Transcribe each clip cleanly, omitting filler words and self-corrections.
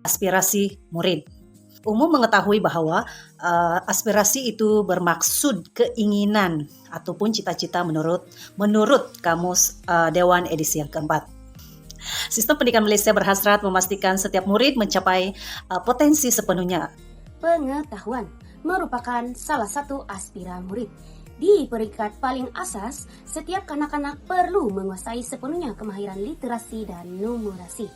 aspirasi murid. Umum mengetahui bahwa aspirasi itu bermaksud keinginan ataupun cita-cita menurut Kamus Dewan edisi yang keempat. Sistem Pendidikan Malaysia berhasrat memastikan setiap murid mencapai potensi sepenuhnya. Pengetahuan merupakan salah satu aspirasi murid. Di peringkat paling asas, setiap kanak-kanak perlu menguasai sepenuhnya kemahiran literasi dan numerasi.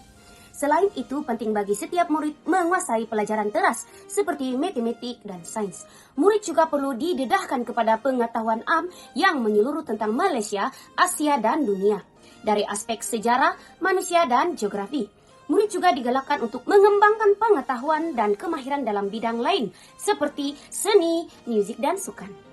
Selain itu, penting bagi setiap murid menguasai pelajaran teras seperti matematik dan sains. Murid juga perlu didedahkan kepada pengetahuan am yang menyeluruh tentang Malaysia, Asia, dan dunia. Dari aspek sejarah, manusia, dan geografi. Murid juga digalakkan untuk mengembangkan pengetahuan dan kemahiran dalam bidang lain seperti seni, musik, dan sukan.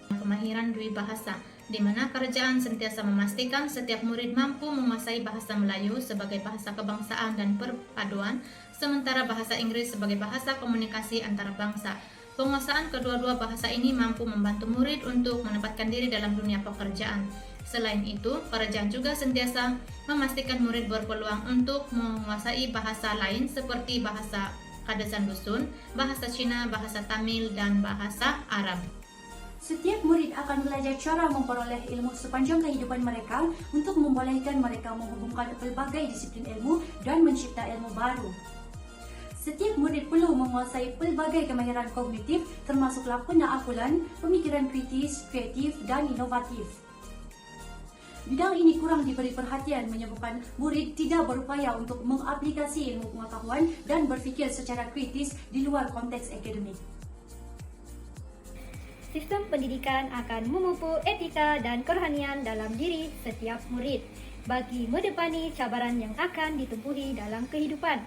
Kemahiran dui bahasa, di mana kerajaan sentiasa memastikan setiap murid mampu menguasai bahasa Melayu sebagai bahasa kebangsaan dan perpaduan, sementara bahasa Inggris sebagai bahasa komunikasi antar bangsa. Penguasaan kedua-dua bahasa ini mampu membantu murid untuk menempatkan diri dalam dunia pekerjaan. Selain itu, kerajaan juga sentiasa memastikan murid berpeluang untuk menguasai bahasa lain seperti bahasa Kadesan Dusun, bahasa Cina, bahasa Tamil, dan bahasa Arab. Setiap murid akan belajar cara memperoleh ilmu sepanjang kehidupan mereka untuk membolehkan mereka menghubungkan pelbagai disiplin ilmu dan mencipta ilmu baru. Setiap murid perlu menguasai pelbagai kemahiran kognitif termasuklah penaklukan, pemikiran kritis, kreatif, dan inovatif. Bidang ini kurang diberi perhatian menyebabkan murid tidak berupaya untuk mengaplikasi ilmu pengetahuan dan berfikir secara kritis di luar konteks akademik. Sistem pendidikan akan memupuk etika dan kerohanian dalam diri setiap murid bagi mendepani cabaran yang akan ditempuhi dalam kehidupan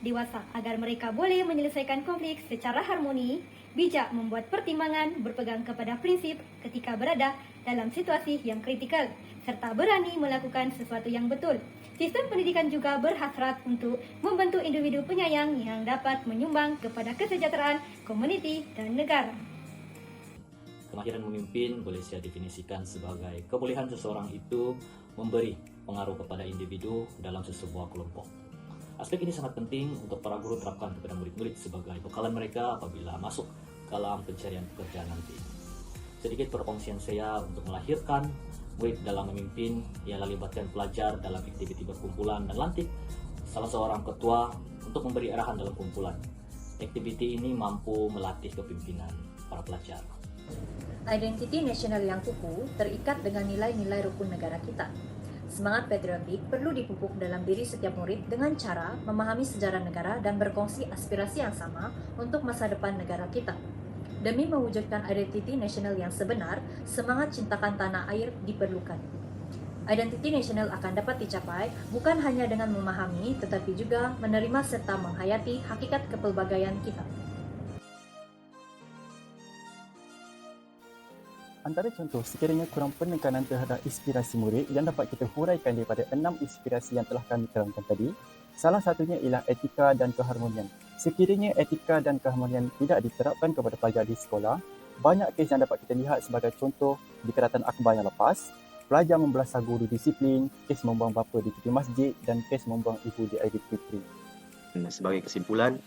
dewasa agar mereka boleh menyelesaikan konflik secara harmoni, bijak membuat pertimbangan, berpegang kepada prinsip ketika berada dalam situasi yang kritikal, serta berani melakukan sesuatu yang betul. Sistem pendidikan juga berhasrat untuk membentuk individu penyayang yang dapat menyumbang kepada kesejahteraan komuniti dan negara. Kemahiran memimpin boleh saya definisikan sebagai kebolehan seseorang itu memberi pengaruh kepada individu dalam sebuah kelompok. Aspek ini sangat penting untuk para guru terapkan kepada murid-murid sebagai bekalan mereka apabila masuk dalam pencarian pekerjaan nanti. Sedikit perkongsian saya untuk melahirkan murid dalam memimpin ialah libatkan pelajar dalam aktiviti berkumpulan dan lantik salah seorang ketua untuk memberi arahan dalam kumpulan. Aktiviti ini mampu melatih kepemimpinan para pelajar. Identiti nasional yang kukuh terikat dengan nilai-nilai rukun negara kita. Semangat patriotik perlu dipupuk dalam diri setiap murid dengan cara memahami sejarah negara dan berkongsi aspirasi yang sama untuk masa depan negara kita. Demi mewujudkan identiti nasional yang sebenar, semangat cintakan tanah air diperlukan. Identiti nasional akan dapat dicapai bukan hanya dengan memahami, tetapi juga menerima serta menghayati hakikat kepelbagaian kita. Antara contoh sekiranya kurang penekanan terhadap inspirasi murid yang dapat kita huraikan daripada 6 inspirasi yang telah kami terangkan tadi, salah satunya ialah etika dan keharmonian. Sekiranya etika dan keharmonian tidak diterapkan kepada pelajar di sekolah, banyak kes yang dapat kita lihat sebagai contoh di Kerajaan Akbar yang lepas, pelajar membelasah guru disiplin, kes membuang bapa di tepi masjid dan kes membuang ibu di Aidilfitri. Sebagai kesimpulan,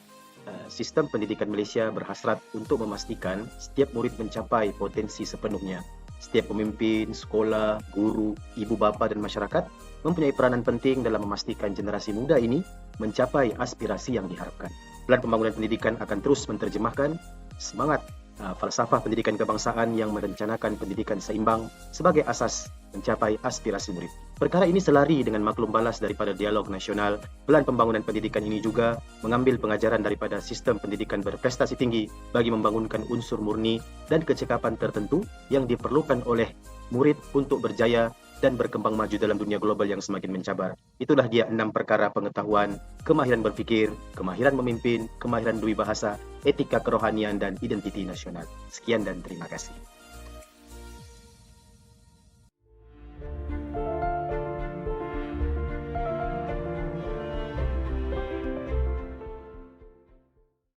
sistem pendidikan Malaysia berhasrat untuk memastikan setiap murid mencapai potensi sepenuhnya. Setiap pemimpin, sekolah, guru, ibu bapa dan masyarakat mempunyai peranan penting dalam memastikan generasi muda ini mencapai aspirasi yang diharapkan. Plan pembangunan pendidikan akan terus menerjemahkan semangat falsafah pendidikan kebangsaan yang merencanakan pendidikan seimbang sebagai asas mencapai aspirasi murid. Perkara ini selari dengan maklum balas daripada dialog nasional. Pelan pembangunan pendidikan ini juga mengambil pengajaran daripada sistem pendidikan berprestasi tinggi bagi membangunkan unsur murni dan kecekapan tertentu yang diperlukan oleh murid untuk berjaya dan berkembang maju dalam dunia global yang semakin mencabar. Itulah dia 6 perkara pengetahuan, kemahiran berfikir, kemahiran memimpin, kemahiran dui bahasa, etika kerohanian dan identiti nasional. Sekian dan terima kasih.